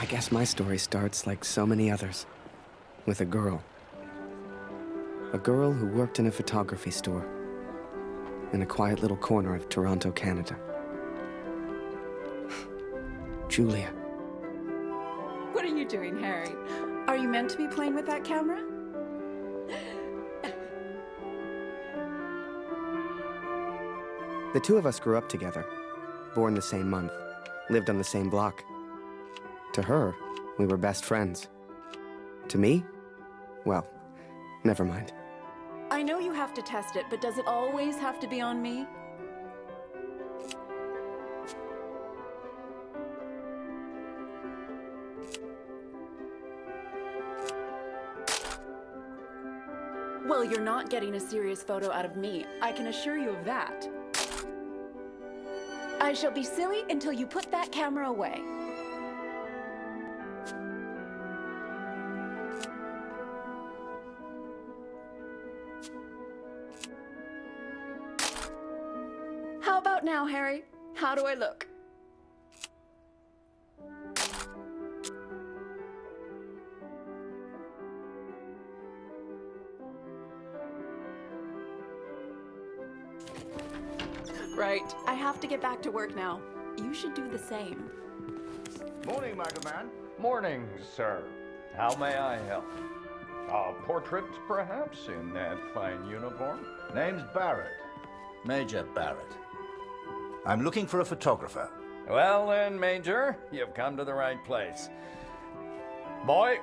I guess my story starts like so many others, with a girl. A girl who worked in a photography store in a quiet little corner of Toronto, Canada. Julia. What are you doing, Harry? Are you meant to be playing with that camera? The two of us grew up together, born the same month, lived on the same block. To her, we were best friends. To me, well, never mind. I know you have to test it, but does it always have to be on me? Well, you're not getting a serious photo out of me. I can assure you of that. I shall be silly until you put that camera away. How about now, Harry? How do I look? Right. I have to get back to work now. You should do the same. Morning, Michael Man. Morning, sir. How may I help? A portrait, perhaps, in that fine uniform? Name's Barrett. Major Barrett. I'm looking for a photographer. Well then, Major, you've come to the right place. Boy,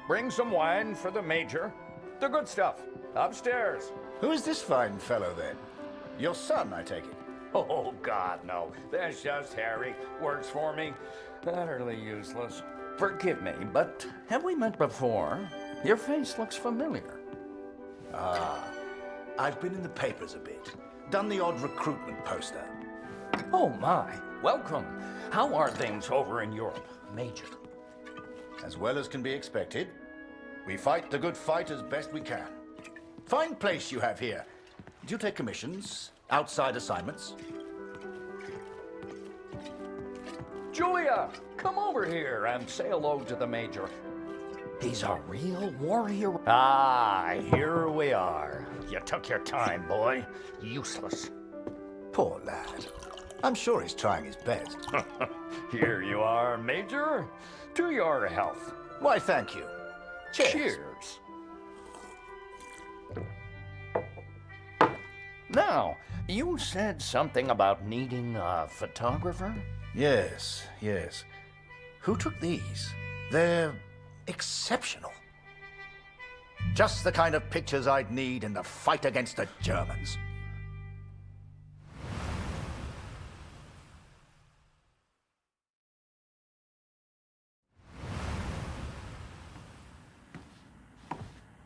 bring some wine for the Major. The good stuff. Upstairs. Who is this fine fellow, then? Your son, I take it. Oh, God, no. That's just Harry. Works for me. Utterly useless. Forgive me, but have we met before? Your face looks familiar. Ah, I've been in the papers a bit. Done the odd recruitment poster. Oh, my. Welcome. How are things over in Europe, Major? As well as can be expected. We fight the good fight as best we can. Fine place you have here. Do you take commissions? Outside assignments? Julia, come over here and say hello to the Major. He's a real warrior. Ah, here we are. You took your time, boy. Useless. Poor lad. I'm sure he's trying his best. Here you are, Major. To your health. Why, thank you. Cheers. Cheers. Now, you said something about needing a photographer? Yes, yes. Who took these? They're exceptional. Just the kind of pictures I'd need in the fight against the Germans.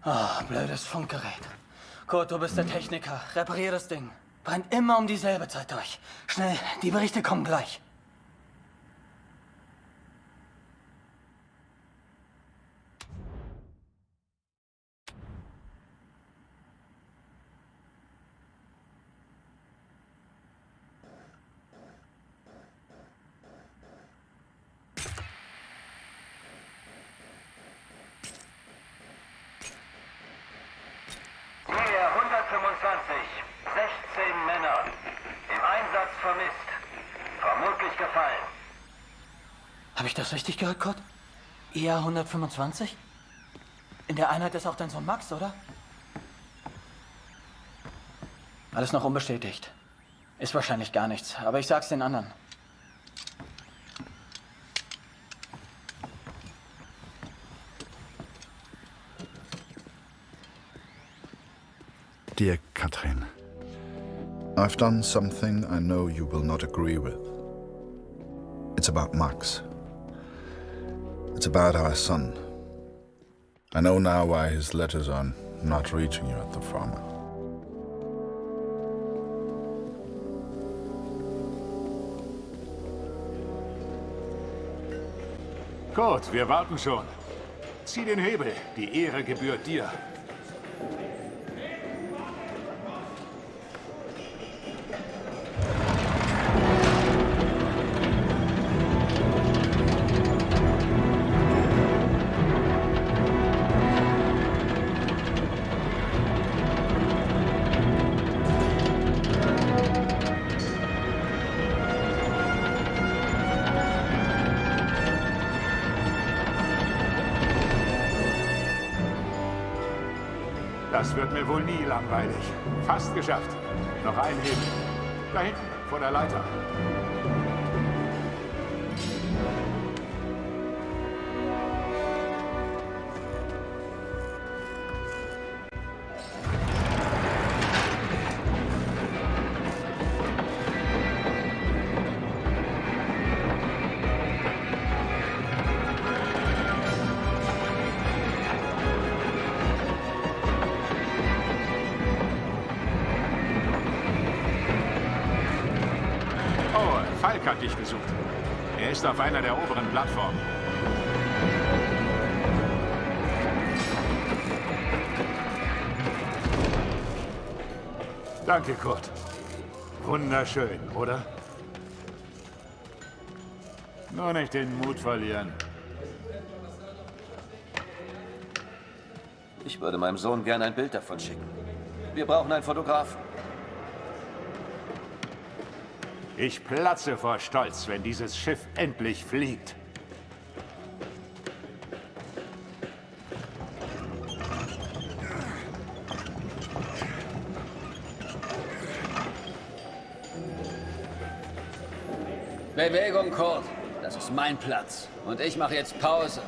Ah, blödes Funkgerät. Kurt, du bist der Techniker. Reparier das Ding. Brennt immer um dieselbe Zeit durch. Schnell, die Berichte kommen gleich. Linie 125, 16 Männer. Im Einsatz vermisst. Vermutlich gefallen. Habe ich das richtig gehört, Kurt? IA 125? In der Einheit ist auch dein Sohn Max, oder? Alles noch unbestätigt. Ist wahrscheinlich gar nichts, aber ich sag's den anderen. Dear Katrin, I've done something I know you will not agree with. It's about Max. It's about our son. I know now why his letters are not reaching you at the farmer. Kurt, wir warten schon. Zieh den Hebel. Die Ehre gebührt dir. Das wird mir wohl nie langweilig. Fast geschafft. Noch ein Hebel. Da hinten, vor der Leiter. Falk hat dich gesucht. Er ist auf einer der oberen Plattformen. Danke, Kurt. Wunderschön, oder? Nur nicht den Mut verlieren. Ich würde meinem Sohn gern ein Bild davon schicken. Wir brauchen einen Fotografen. Ich platze vor Stolz, wenn dieses Schiff endlich fliegt. Bewegung, Kurt. Das ist mein Platz. Und ich mache jetzt Pause.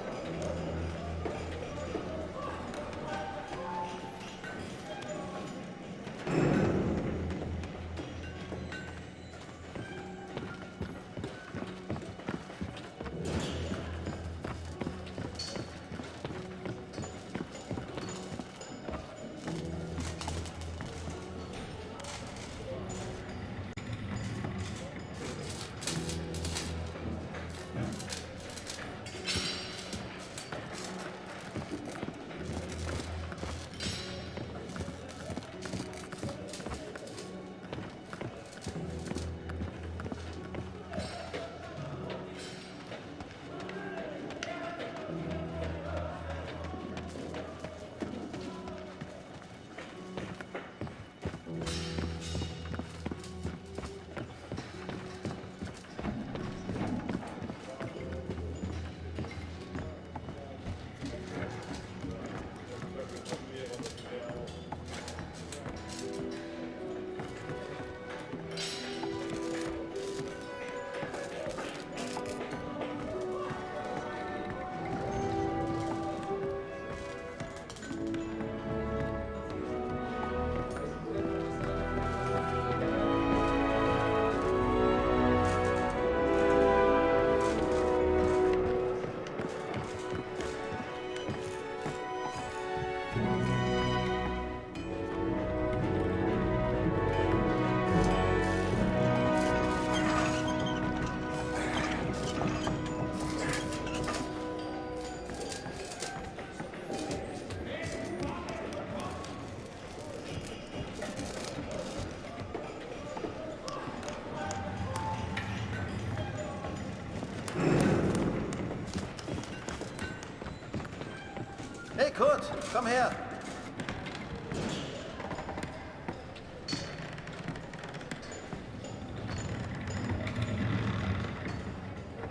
Hey Kurt, komm her.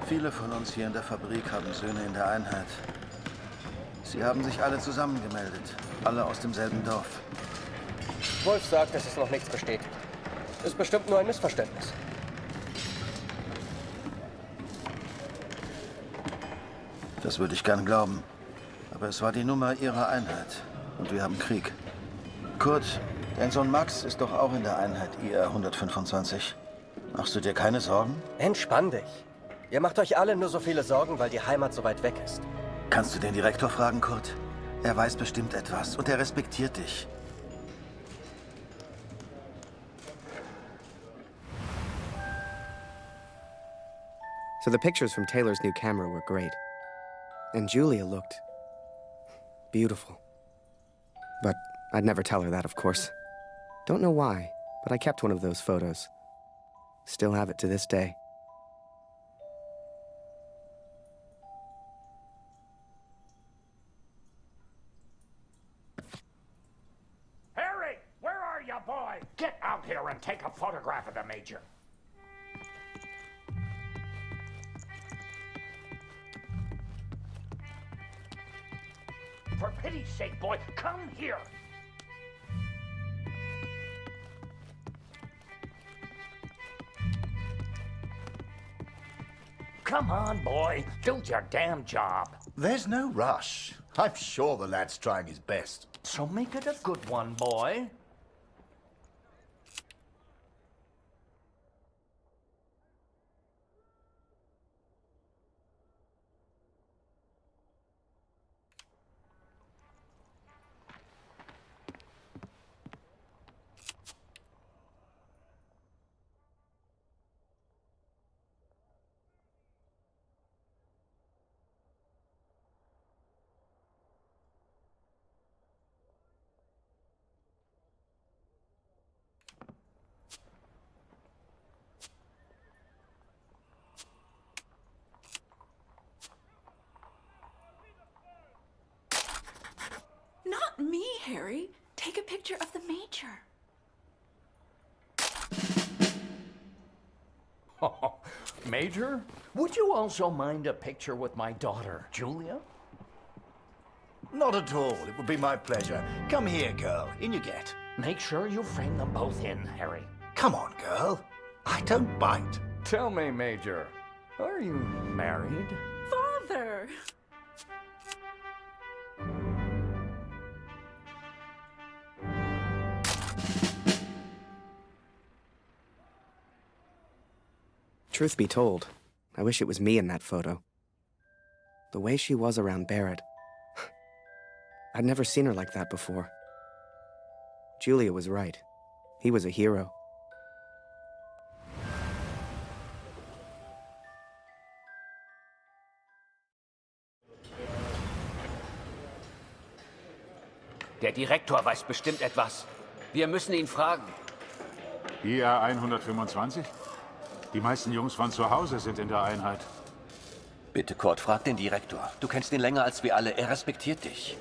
Viele von uns hier in der Fabrik haben Söhne in der Einheit. Sie haben sich alle zusammengemeldet. Alle aus demselben Dorf. Wolf sagt, dass es noch nichts besteht. Ist bestimmt nur ein Missverständnis. Das würde ich gern glauben. Aber es war die Nummer ihrer Einheit. Und wir haben Krieg. Kurt, dein Sohn Max ist doch auch in der Einheit IR 125. Machst du dir keine Sorgen? Entspann dich. Ihr macht euch alle nur so viele Sorgen, weil die Heimat so weit weg ist. Kannst du den Direktor fragen, Kurt? Er weiß bestimmt etwas und er respektiert dich. So the pictures from Taylor's new camera were great. And Julia looked beautiful. But I'd never tell her that, of course. Don't know why, but I kept one of those photos. Still have it to this day. Harry, where are you, boy? Get out here and take a photograph of the Major. For pity's sake, boy, come here. come on, boy. Do your damn job. There's no rush. I'm sure the lad's trying his best. So make it a good one, boy. Not me, Harry. Take a picture of the Major. Major, would you also mind a picture with my daughter, Julia? Not at all. It would be my pleasure. Come here, girl. In you get. Make sure you frame them both in, Harry. Come on, girl. I don't bite. Tell me, Major, are you married? Father! Truth be told, I wish it was me in that photo. The way she was around Barrett. I'd never seen her like that before. Julia was right. He was a hero. Der Direktor weiß bestimmt etwas. Wir müssen ihn fragen. IR 125? Die meisten Jungs von zu Hause sind in der Einheit. Bitte, Kurt, frag den Direktor. Du kennst ihn länger als wir alle. Er respektiert dich.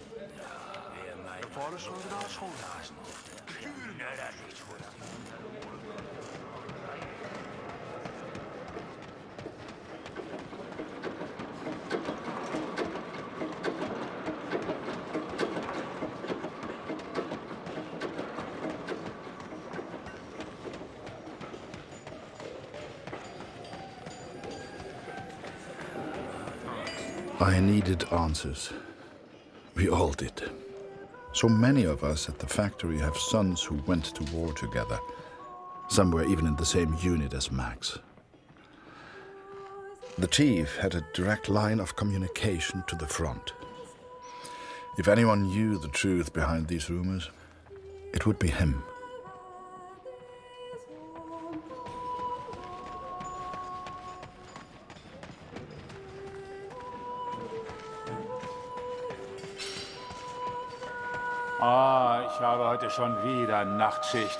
I needed answers. We all did. So many of us at the factory have sons who went to war together. Some were even in the same unit as Max. The chief had a direct line of communication to the front. If anyone knew the truth behind these rumors, it would be him. Ich habe heute schon wieder Nachtschicht.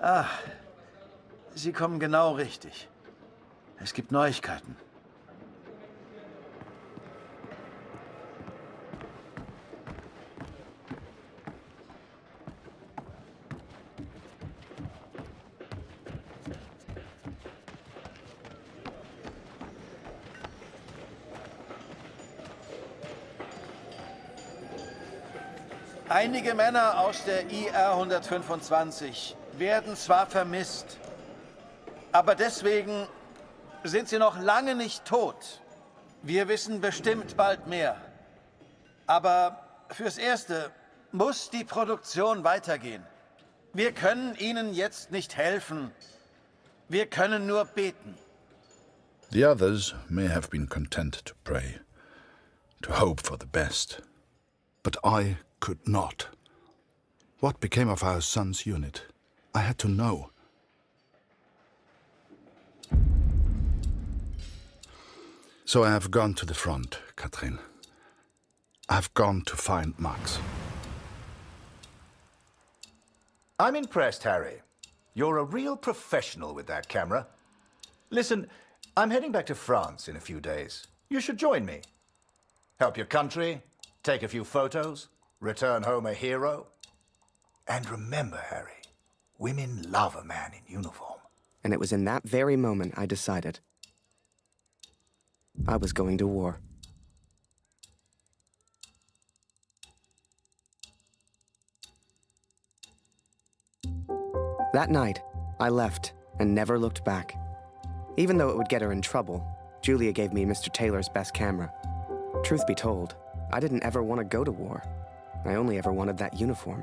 Ah, Sie kommen genau richtig. Es gibt Neuigkeiten. Einige Männer aus der IR 125 werden zwar vermisst, aber deswegen sind sie noch lange nicht tot. Wir wissen bestimmt bald mehr. Aber fürs Erste muss die Produktion weitergehen. Wir können ihnen jetzt nicht helfen. Wir können nur beten. The others may have been content to pray, to hope for the best. But I could not. What became of our son's unit? I had to know. So I have gone to the front, Katrin. I've gone to find Max. I'm impressed, Harry. You're a real professional with that camera. Listen, I'm heading back to France in a few days. You should join me. Help your country, take a few photos, return home a hero. And remember, Harry, women love a man in uniform. And it was in that very moment I decided I was going to war. That night, I left and never looked back. Even though it would get her in trouble, Julia gave me Mr. Taylor's best camera. Truth be told, I didn't ever want to go to war. I only ever wanted that uniform.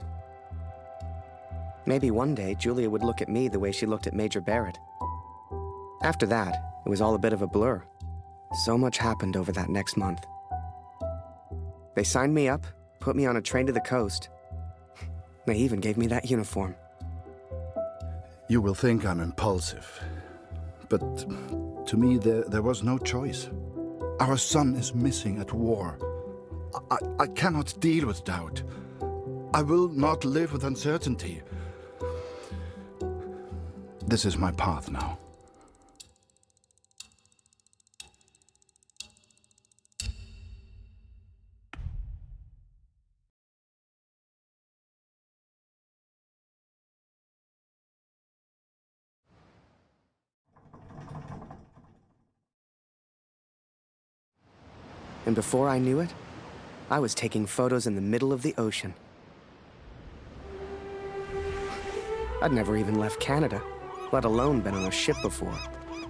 Maybe one day, Julia would look at me the way she looked at Major Barrett. After that, it was all a bit of a blur. So much happened over that next month. They signed me up, put me on a train to the coast. They even gave me that uniform. You will think I'm impulsive, but to me there was no choice. Our son is missing at war. I cannot deal with doubt. I will not live with uncertainty. This is my path now. And before I knew it, I was taking photos in the middle of the ocean. I'd never even left Canada, let alone been on a ship before.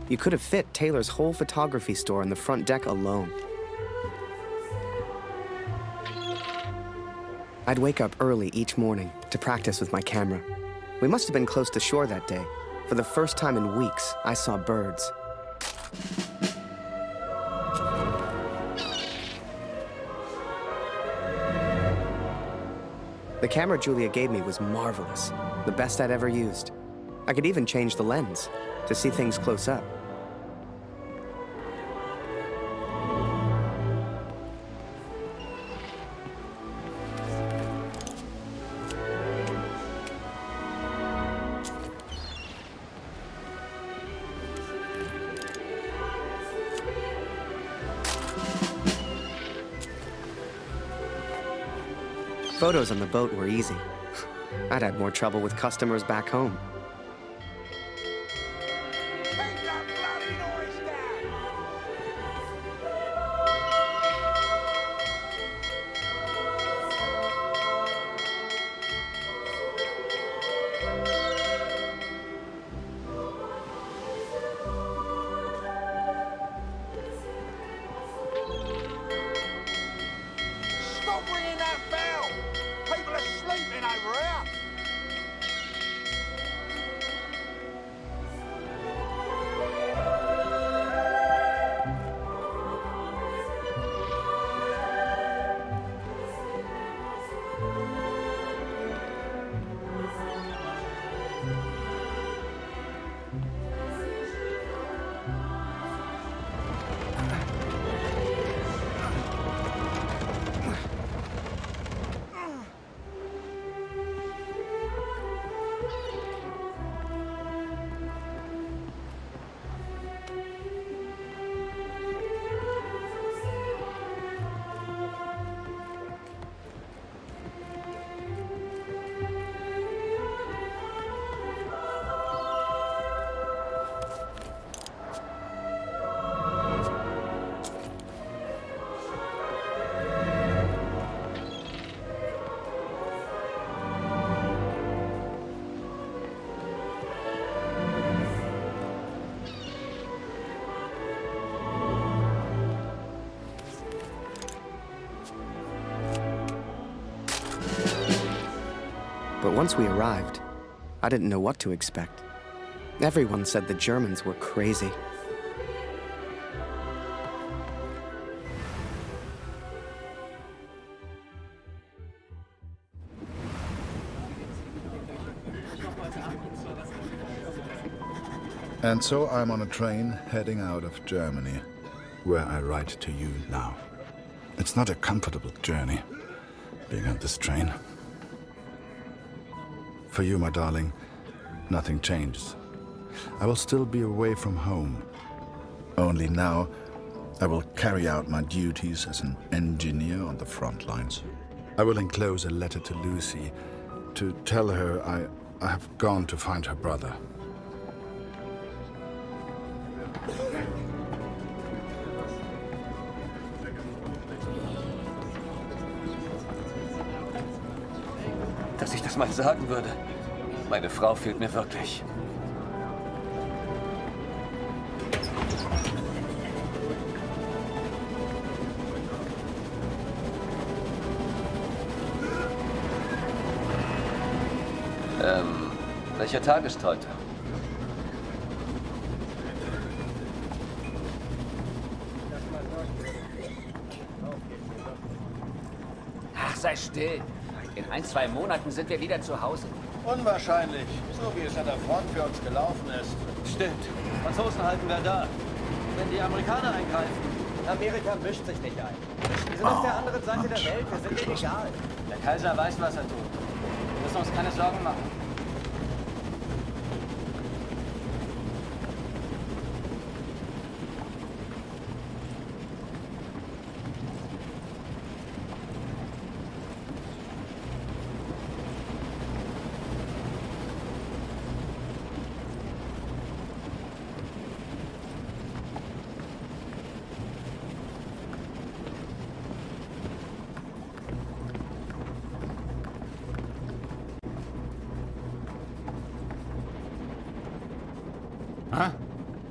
You could have fit Taylor's whole photography store on the front deck alone. I'd wake up early each morning to practice with my camera. We must have been close to shore that day. For the first time in weeks, I saw birds. The camera Julia gave me was marvelous, the best I'd ever used. I could even change the lens to see things close up. Photos on the boat were easy. I'd had more trouble with customers back home. Stop ringing that bell! People are sleeping over here! But once we arrived, I didn't know what to expect. Everyone said the Germans were crazy. And so I'm on a train heading out of Germany. where I write to you now. It's not a comfortable journey, being on this train. For you, my darling, nothing changes. I will still be away from home. Only now, I will carry out my duties as an engineer on the front lines. I will enclose a letter to Lucy to tell her I have gone to find her brother. Dass ich das mal sagen würde. Meine Frau fehlt mir wirklich. Welcher Tag ist heute? Ach, sei still. In 1-2 Monaten sind wir wieder zu Hause. Unwahrscheinlich. So wie es an der Front für uns gelaufen ist. Stimmt. Franzosen halten wir da. Wenn die Amerikaner eingreifen. Amerika mischt sich nicht ein. Wir sind auf der anderen Seite der Welt, wir sind ihnen egal. Der Kaiser weiß, was er tut. Wir müssen uns keine Sorgen machen.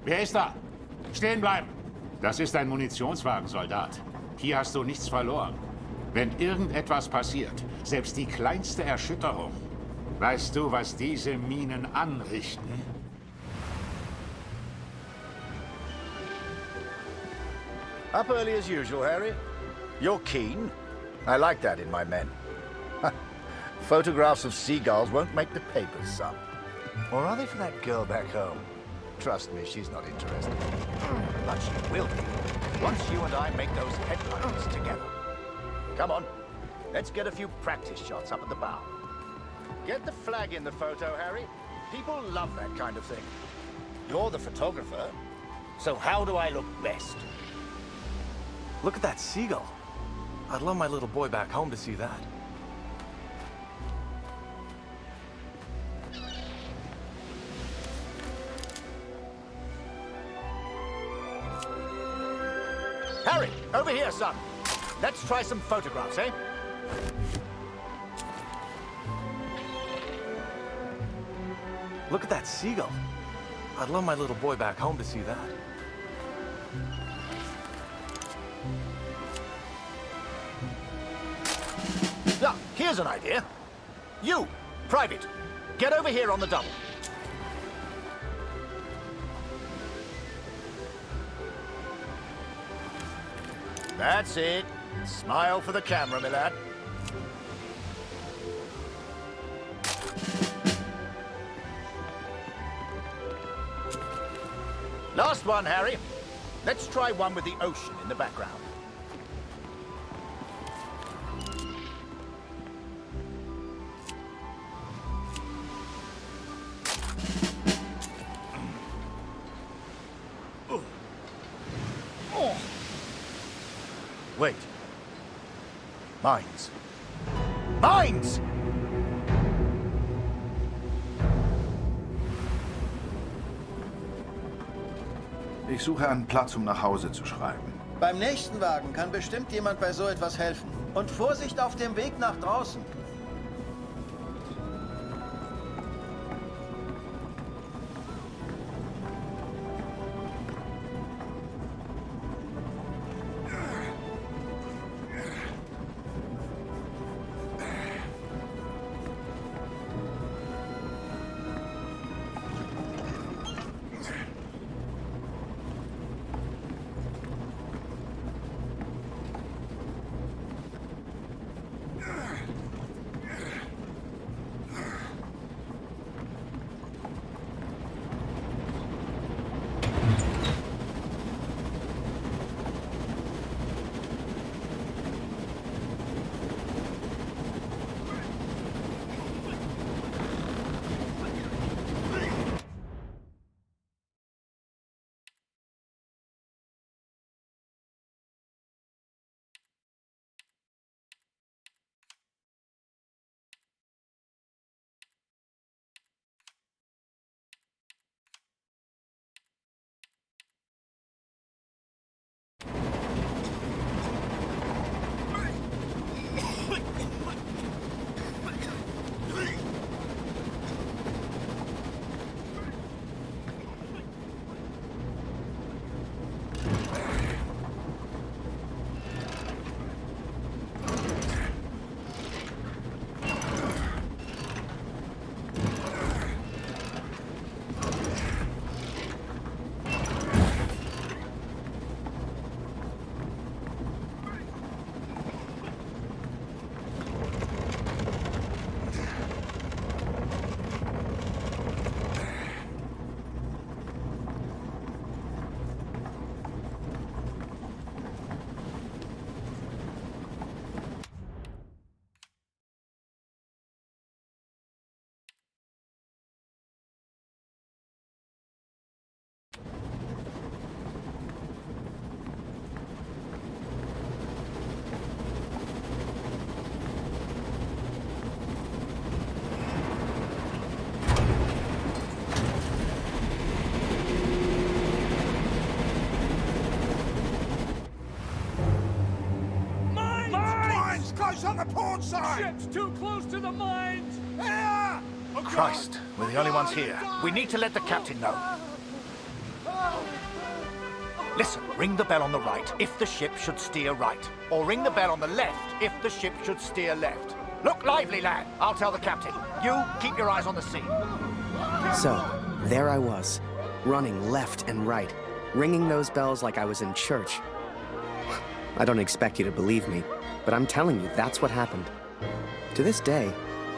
Wer ist da? Stehen bleiben! Das ist ein Munitionswagen, Soldat. Hier hast du nichts verloren. Wenn irgendetwas passiert, selbst die kleinste Erschütterung, weißt du, was diese Minen anrichten? Up early as usual, Harry. You're keen. I like that in my men. Photographs of seagulls won't make the papers, son. Or are they for that girl back home? Trust me, she's not interested. But she will be, once you and I make those headlines together. Come on, let's get a few practice shots up at the bow. Get the flag in the photo, Harry. People love that kind of thing. You're the photographer, so how do I look best? Look at that seagull. I'd love my little boy back home to see that. Harry, over here, son. Let's try some photographs, eh? Look at that seagull. I'd love my little boy back home to see that. Look, here's an idea. You, Private, get over here on the double. That's it. Smile for the camera, my lad. Last one, Harry. Let's try one with the ocean in the background. Wait. Mines. Mines! Ich suche einen Platz, um nach Hause zu schreiben. Beim nächsten Wagen kann bestimmt jemand bei so etwas helfen. Und Vorsicht auf dem Weg nach draußen. the port side! Ship's too close to the mines! Here! Christ, we're the only ones here. We need to let the captain know. Listen, ring the bell on the right if the ship should steer right. Or ring the bell on the left if the ship should steer left. Look lively, lad. I'll tell the captain. You, keep your eyes on the sea. So, there I was, running left and right, ringing those bells like I was in church. I don't expect you to believe me, but I'm telling you, that's what happened. To this day,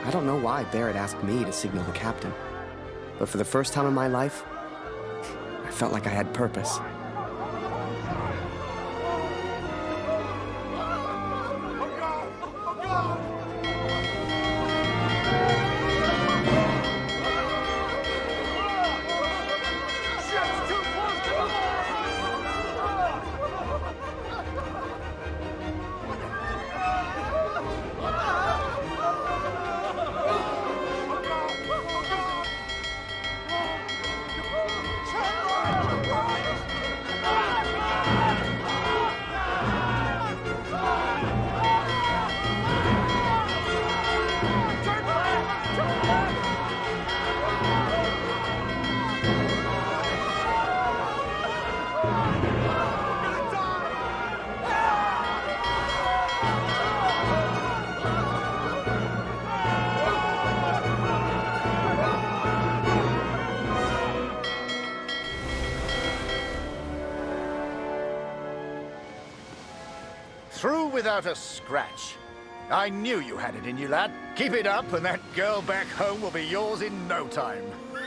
I don't know why Barrett asked me to signal the captain. But for the first time in my life, I felt like I had purpose. Through without a scratch. I knew you had it in you, lad. Keep it up, and that girl back home will be yours in no time.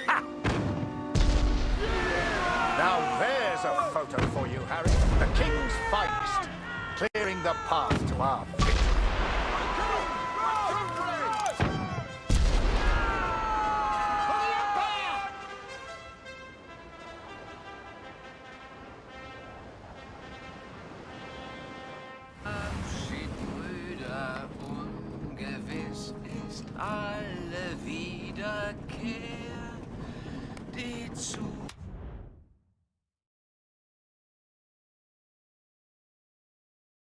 Ha! Now there's a photo for you, Harry. The King's finest, clearing the path to our victory. Alle Wiederkehr, die zu